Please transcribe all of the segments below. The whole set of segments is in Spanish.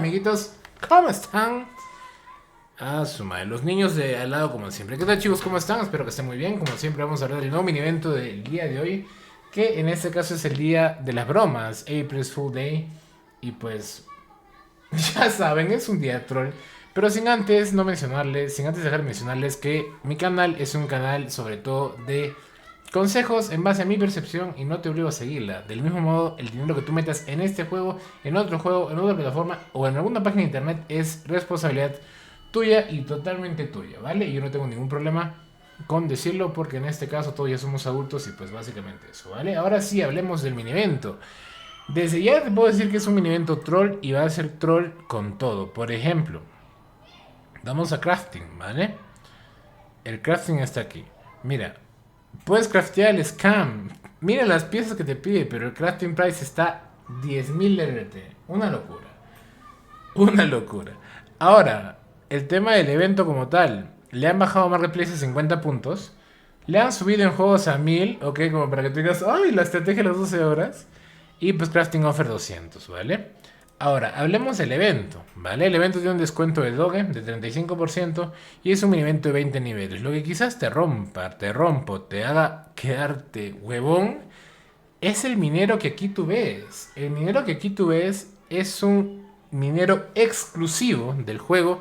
amiguitos, ¿cómo están? Ah, su madre, los niños de al lado como siempre. ¿Qué tal, chicos? ¿Cómo están? Espero que estén muy bien. Como siempre vamos a hablar del nuevo mini evento del día de hoy, que en este caso es el día de las bromas, April's Fool Day. Y pues, ya saben, es un día troll. Pero sin antes no mencionarles, sin antes dejar de mencionarles que mi canal es un canal sobre todo de consejos en base a mi percepción y no te obligo a seguirla. Del mismo modo, el dinero que tú metas en este juego, en otra plataforma o en alguna página de internet es responsabilidad tuya y totalmente tuya, ¿vale? Y yo no tengo ningún problema con decirlo porque en este caso todos ya somos adultos y pues básicamente eso, ¿vale? Ahora sí, hablemos del mini evento. Desde ya te puedo decir que es un mini evento troll y va a ser troll con todo. Por ejemplo, vamos a crafting, ¿vale? El crafting está aquí. Mira, puedes craftear el scam. Mira las piezas que te pide, pero el crafting price está 10.000 RT. Una locura. Una locura. Ahora, el tema del evento como tal. Le han bajado Marketplace a 50 puntos. Le han subido en juegos a 1000, ok, como para que tú digas, ay, la estrategia de las 12 horas. Y pues Crafting Offer 200, ¿vale? Ahora, hablemos del evento, ¿vale? El evento tiene un descuento de Doge de 35% y es un mini evento de 20 niveles. Lo que quizás te haga quedarte huevón, es el minero que aquí tú ves. El minero que aquí tú ves es un minero exclusivo del juego,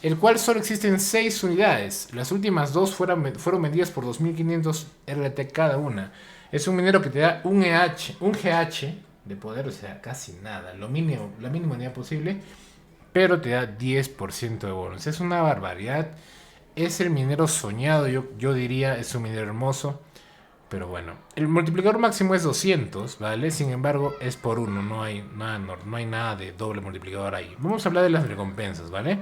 el cual solo existen 6 unidades. Las últimas dos fueron vendidas por 2500 RT cada una. Es un minero que te da un GH de poder, o sea, casi nada, lo mínimo, la mínima unidad posible, pero te da 10% de bonus. Es una barbaridad. Es el minero soñado, yo diría, es un minero hermoso. Pero bueno, el multiplicador máximo es 200, ¿vale? Sin embargo, es por uno, no hay nada de doble multiplicador ahí. Vamos a hablar de las recompensas, ¿vale?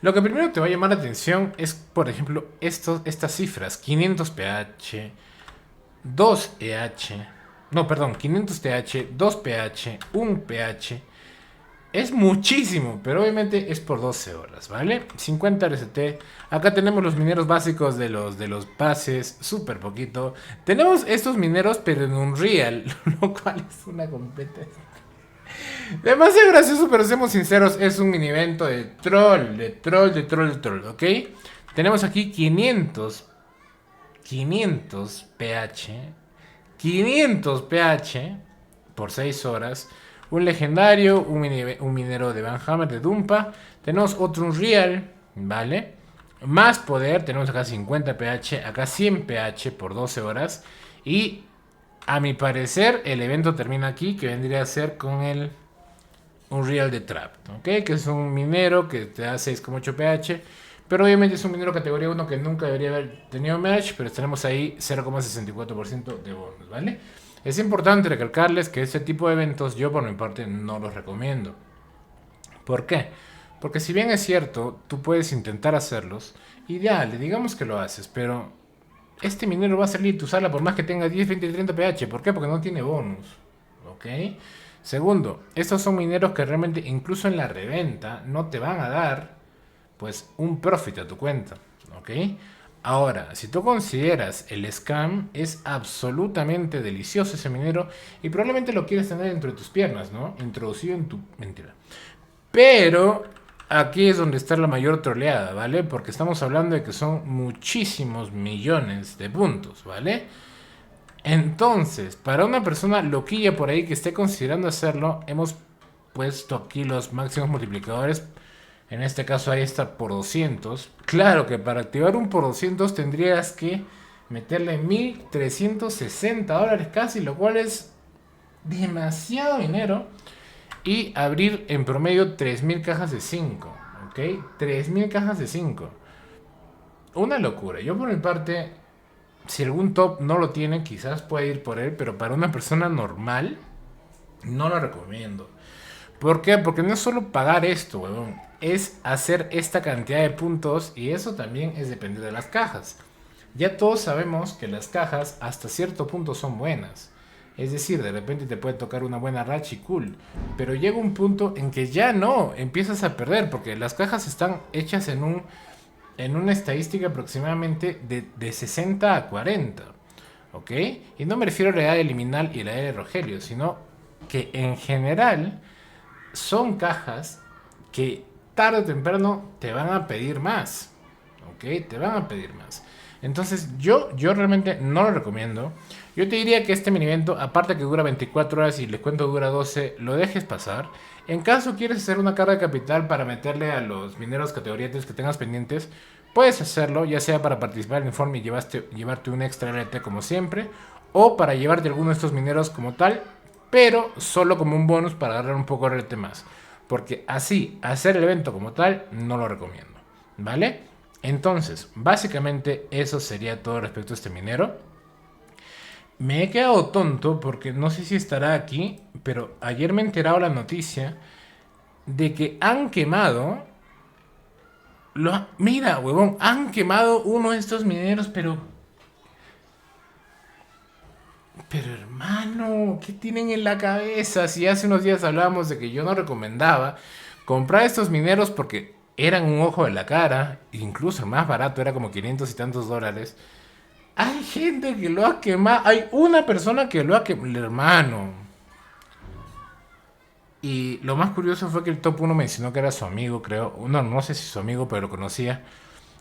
Lo que primero te va a llamar la atención es, por ejemplo, estas cifras. 500 pH, 2 EH, no, perdón, 500 TH, 2 pH, 1 pH. Es muchísimo, pero obviamente es por 12 horas, ¿vale? 50 RCT. Acá tenemos los mineros básicos de los pases, súper poquito. Tenemos estos mineros, pero en Unreal, lo cual es una completa... Demasiado gracioso, pero seamos sinceros, es un mini evento de troll, ¿ok? Tenemos aquí 500 pH, 500 pH por 6 horas. Un legendario, un minero de Van Hammer de Dumpa. Tenemos otro Unreal, ¿vale? Más poder, tenemos acá 50 pH, acá 100 pH por 12 horas. Y a mi parecer el evento termina aquí, que vendría a ser con el Unreal de Trap, ¿ok? Que es un minero que te da 6,8 pH. Pero obviamente es un minero categoría 1 que nunca debería haber tenido match, pero tenemos ahí 0,64% de bonus, ¿vale? Es importante recalcarles que este tipo de eventos yo por mi parte no los recomiendo. ¿Por qué? Porque si bien es cierto, tú puedes intentar hacerlos, ideal, digamos que lo haces, pero este minero va a salir de tu sala por más que tenga 10, 20, 30 pH. ¿Por qué? Porque no tiene bonus, ¿ok? Segundo, estos son mineros que realmente incluso en la reventa no te van a dar pues un profit a tu cuenta, ¿ok? Ahora, si tú consideras el scam, es absolutamente delicioso ese minero y probablemente lo quieres tener dentro de tus piernas, ¿no? Introducido en tu... Mentira. Pero aquí es donde está la mayor troleada, ¿vale? Porque estamos hablando de que son muchísimos millones de puntos, ¿vale? Entonces, para una persona loquilla por ahí que esté considerando hacerlo, hemos puesto aquí los máximos multiplicadores. En este caso ahí está por 200. Claro que para activar un por 200 tendrías que meterle 1360 dólares casi, lo cual es demasiado dinero. Y abrir en promedio 3000 cajas de 5. ¿Ok? 3000 cajas de 5. Una locura. Yo por mi parte, si algún top no lo tiene, quizás pueda ir por él. Pero para una persona normal, no lo recomiendo. ¿Por qué? Porque no es solo pagar esto, huevón. Es hacer esta cantidad de puntos y eso también es depender de las cajas. Ya todos sabemos que las cajas hasta cierto punto son buenas. Es decir, de repente te puede tocar una buena racha y cool. Pero llega un punto en que ya no, empiezas a perder porque las cajas están hechas en una estadística aproximadamente de 60 a 40. ¿Ok? Y no me refiero a la edad de Liminal y la edad de Rogelio, sino que en general son cajas que tarde o temprano te van a pedir más. ¿Ok? Te van a pedir más. Entonces yo realmente no lo recomiendo. Yo te diría que este mini evento, aparte que dura 24 horas y les cuento dura 12, lo dejes pasar. En caso quieres hacer una carga de capital para meterle a los mineros categoría 3 que tengas pendientes, puedes hacerlo, ya sea para participar en el informe y llevarte un extra RT como siempre, o para llevarte alguno de estos mineros como tal, pero solo como un bonus para agarrar un poco de RT más. Porque así, hacer el evento como tal, no lo recomiendo. ¿Vale? Entonces, básicamente eso sería todo respecto a este minero. Me he quedado tonto porque no sé si estará aquí, pero ayer me he enterado la noticia de que han quemado... Mira, huevón, han quemado uno de estos mineros, pero... Pero hermano, ¿qué tienen en la cabeza? Si hace unos días hablábamos de que yo no recomendaba comprar estos mineros porque eran un ojo de la cara, incluso el más barato era como 500 y tantos dólares. Hay gente que lo ha quemado, hay una persona que lo ha quemado, hermano. Y lo más curioso fue que el top uno mencionó que era su amigo, creo. No sé si su amigo, pero lo conocía.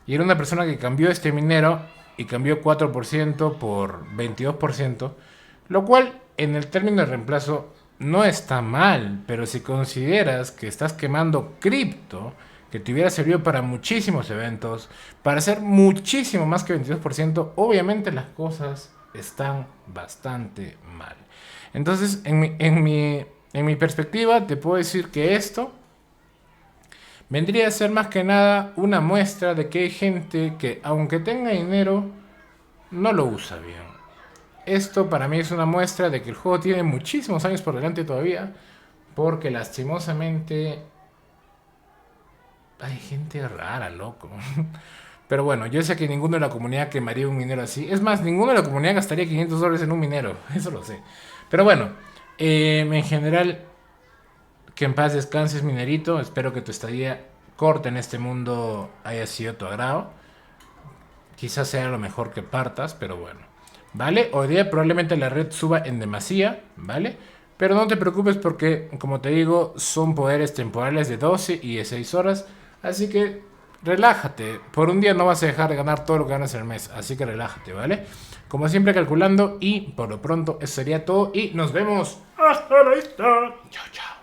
Y era una persona que cambió este minero y cambió 4% por 22%, lo cual en el término de reemplazo no está mal, pero si consideras que estás quemando cripto, que te hubiera servido para muchísimos eventos, para hacer muchísimo más que 22%, obviamente las cosas están bastante mal. Entonces, en mi perspectiva, te puedo decir que esto vendría a ser más que nada una muestra de que hay gente que, aunque tenga dinero, no lo usa bien. Esto para mí es una muestra de que el juego tiene muchísimos años por delante todavía, porque lastimosamente hay gente rara, loco. Pero bueno, yo sé que ninguno de la comunidad quemaría un minero así. Es más, ninguno de la comunidad gastaría 500 dólares en un minero. Eso lo sé. Pero bueno, en general, que en paz descanses, minerito. Espero que tu estadía corta en este mundo haya sido tu agrado. Quizás sea lo mejor que partas, pero bueno. ¿Vale? Hoy día probablemente la red suba en demasía, ¿vale? Pero no te preocupes porque, como te digo, son poderes temporales de 12 y de 6 horas. Así que relájate. Por un día no vas a dejar de ganar todo lo que ganas en el mes. Así que relájate, ¿vale? Como siempre calculando y por lo pronto eso sería todo. Y nos vemos hasta la vista. Chao, chao.